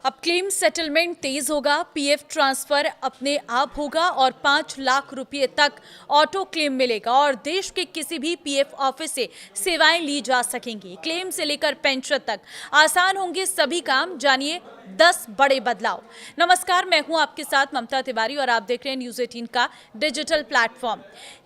अब claim settlement तेज होगा, PF transfer अपने आप होगा और 5 लाख रुपए तक ऑटो क्लेम मिलेगा और देश के किसी भी पीएफ ऑफिस से सेवाएं ली जा सकेंगी। क्लेम से लेकर पेंशन तक आसान होंगे सभी काम। जानिए 10 बड़े बदलाव। नमस्कार, मैं हूं आपके साथ ममता तिवारी और आप देख रहे हैं न्यूज 18 का डिजिटल प्लेटफॉर्म।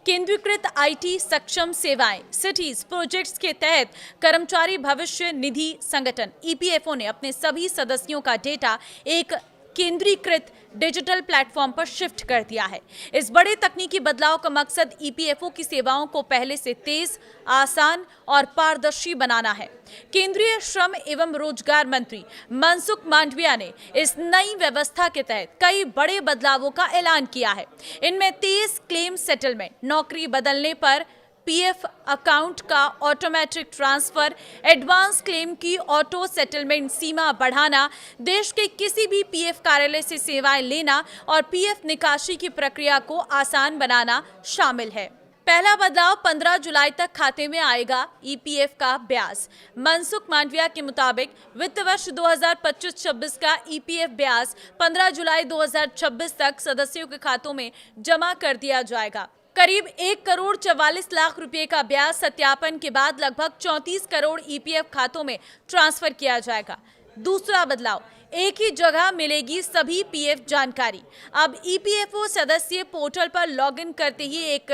केंद्रीकृत आईटी सक्षम सेवाएं सिटीज प्रोजेक्ट्स के तहत कर्मचारी भविष्य निधि संगठन ईपीएफओ ने अपने सभी सदस्यों का डेटा एक केंद्रीकृत डिजिटल प्लेटफॉर्म पर शिफ्ट कर दिया है। इस बड़े तकनीकी बदलाव का मकसद ईपीएफओ की सेवाओं को पहले से तेज, आसान और पारदर्शी बनाना है। केंद्रीय श्रम एवं रोजगार मंत्री मनसुख मांडविया ने इस नई व्यवस्था के तहत कई बड़े बदलावों का ऐलान किया है। इनमें तेज क्लेम सेटलमेंट, नौकरी बदलने पर पीएफ अकाउंट का ऑटोमेटिक ट्रांसफर, एडवांस क्लेम की ऑटो सेटलमेंट सीमा बढ़ाना, देश के किसी भी पीएफ कार्यालय से सेवाएं लेना और पीएफ निकासी की प्रक्रिया को आसान बनाना शामिल है। पहला बदलाव 15 जुलाई तक खाते में आएगा ईपीएफ का ब्याज। मनसुख मांडविया के मुताबिक वित्त वर्ष 2025-26 का ईपीएफ ब्याज 15 जुलाई 2026 तक सदस्यों के खातों में जमा कर दिया जाएगा। करीब 1 करोड़ 44 लाख रुपए का ब्याज सत्यापन के बाद लगभग 34 करोड़ ईपीएफ खातों में ट्रांसफर किया जाएगा। दूसरा बदलाव, एक ही जगह मिलेगी सभी पीएफ जानकारी। अब ईपीएफओ सदस्य पोर्टल पर लॉगिन करते ही एक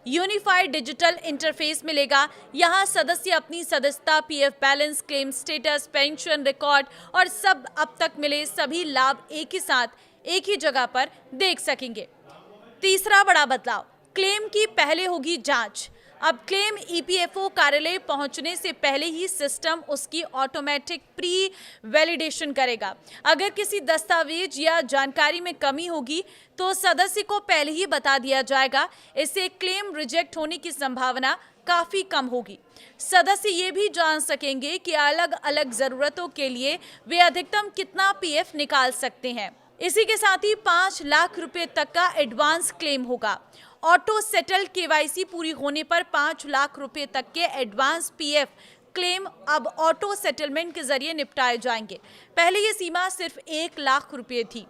यूनिफाइड डिजिटल इंटरफेस मिलेगा। यहां सदस्य अपनी सदस्यता, PF balance, claim status, pension record और सब अब तक मिले सभी लाभ एक ही साथ एक ही जगह पर देख सकेंगे। तीसरा बड़ा बदलाव, क्लेम की पहले होगी जांच। अब क्लेम ईपीएफओ कार्यालय पहुंचने से पहले ही सिस्टम उसकी ऑटोमेटिक प्री वैलिडेशन करेगा। अगर किसी दस्तावेज या जानकारी में कमी होगी तो सदस्य को पहले ही बता दिया जाएगा। इससे क्लेम रिजेक्ट होने की संभावना काफी कम होगी। सदस्य ये भी जान सकेंगे कि अलग अलग जरूरतों के लिए वे अधिकतम कितना पीएफ निकाल सकते हैं। इसी के साथ ही 5 लाख रुपए तक का एडवांस क्लेम होगा। ऑटो सेटल केवाईसी पूरी होने पर 5 लाख रुपए तक के एडवांस पीएफ क्लेम अब ऑटो सेटलमेंट के जरिए निपटाए जाएंगे। पहले ये सीमा सिर्फ 1 लाख रुपए थी।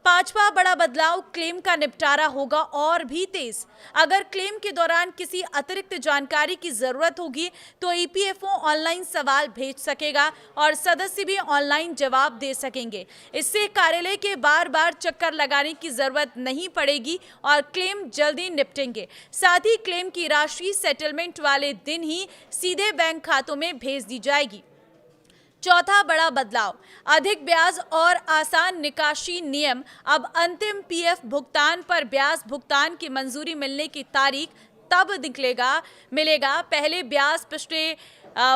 पांचवा बड़ा बदलाव, क्लेम का निपटारा होगा और भी तेज। अगर क्लेम के दौरान किसी अतिरिक्त जानकारी की जरूरत होगी तो ईपीएफओ ऑनलाइन सवाल भेज सकेगा और सदस्य भी ऑनलाइन जवाब दे सकेंगे। इससे कार्यालय के बार बार चक्कर लगाने की जरूरत नहीं पड़ेगी और क्लेम जल्दी निपटेंगे। साथ ही क्लेम की राशि सेटलमेंट वाले दिन ही सीधे बैंक खातों में भेज दी जाएगी। चौथा बड़ा बदलाव, अधिक ब्याज और आसान निकासी नियम। अब अंतिम पीएफ भुगतान पर ब्याज भुगतान की मंजूरी मिलने की तारीख तब मिलेगा। पहले ब्याज पिछले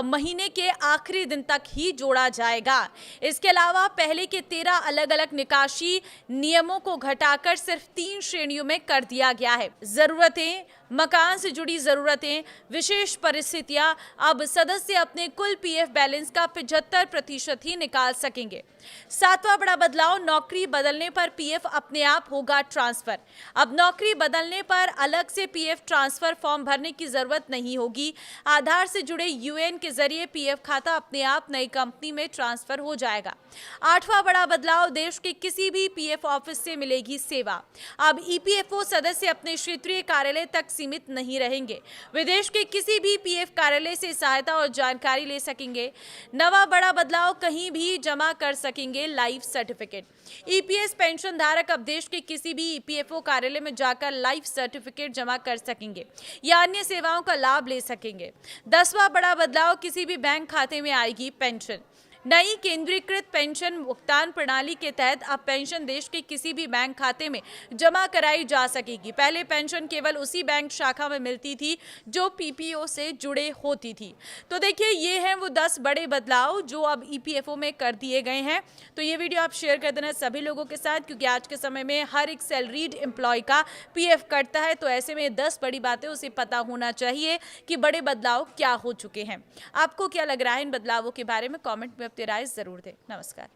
महीने के आखिरी दिन तक ही जोड़ा जाएगा। इसके अलावा पहले के 13 अलग अलग निकासी नियमों को घटाकर सिर्फ 3 श्रेणियों में कर दिया गया है। जरूरतें, मकान से जुड़ी जरूरतें, विशेष परिस्थितियां। अब सदस्य अपने कुल पीएफ बैलेंस का 75% ही निकाल सकेंगे। सातवां बड़ा बदलाव, नौकरी बदलने पर पीएफ अपने आप होगा ट्रांसफर। अब नौकरी बदलने पर अलग से पीएफ ट्रांसफर फॉर्म भरने की जरूरत नहीं होगी। आधार से जुड़े यूएएन के जरिए पीएफ खाता अपने आप नई कंपनी में ट्रांसफर हो जाएगा। आठवां बड़ा बदलाव, देश के किसी भी पीएफ ऑफिस से मिलेगी सेवा। अब ईपीएफओ सदस्य अपने क्षेत्रीय कार्यालय तक सीमित नहीं रहेंगे। विदेश के किसी भी पीएफ कार्यालय से सहायता और जानकारी ले सकेंगे। नवा बड़ा बदलाव, कहीं भी जमा कर सकेंगे लाइफ सर्टिफिकेट। ईपीएस पेंशन धारक अब देश के किसी भी ईपीएफओ कार्यालय में जाकर लाइफ सर्टिफिकेट जमा कर सकेंगे या अन्य सेवाओं का लाभ ले सकेंगे। 10वां बड़ा बदलाव, किसी भी बैंक खाते में आएगी पेंशन। नई केंद्रीकृत पेंशन भुगतान प्रणाली के तहत अब पेंशन देश के किसी भी बैंक खाते में जमा कराई जा सकेगी। पहले पेंशन केवल उसी बैंक शाखा में मिलती थी जो पीपीओ से जुड़े होती थी। तो देखिए, ये हैं वो 10 बड़े बदलाव जो अब ईपीएफओ में कर दिए गए हैं। तो ये वीडियो आप शेयर कर देना सभी लोगों के साथ, क्योंकि आज के समय में हर एक सैलरीड एम्प्लॉय का पीएफ कटता है। तो ऐसे में 10 बड़ी बातें उसे पता होना चाहिए कि बड़े बदलाव क्या हो चुके हैं। आपको क्या लग रहा है इन बदलावों के बारे में? कॉमेंट में अपनी राय जरूर दें। नमस्कार।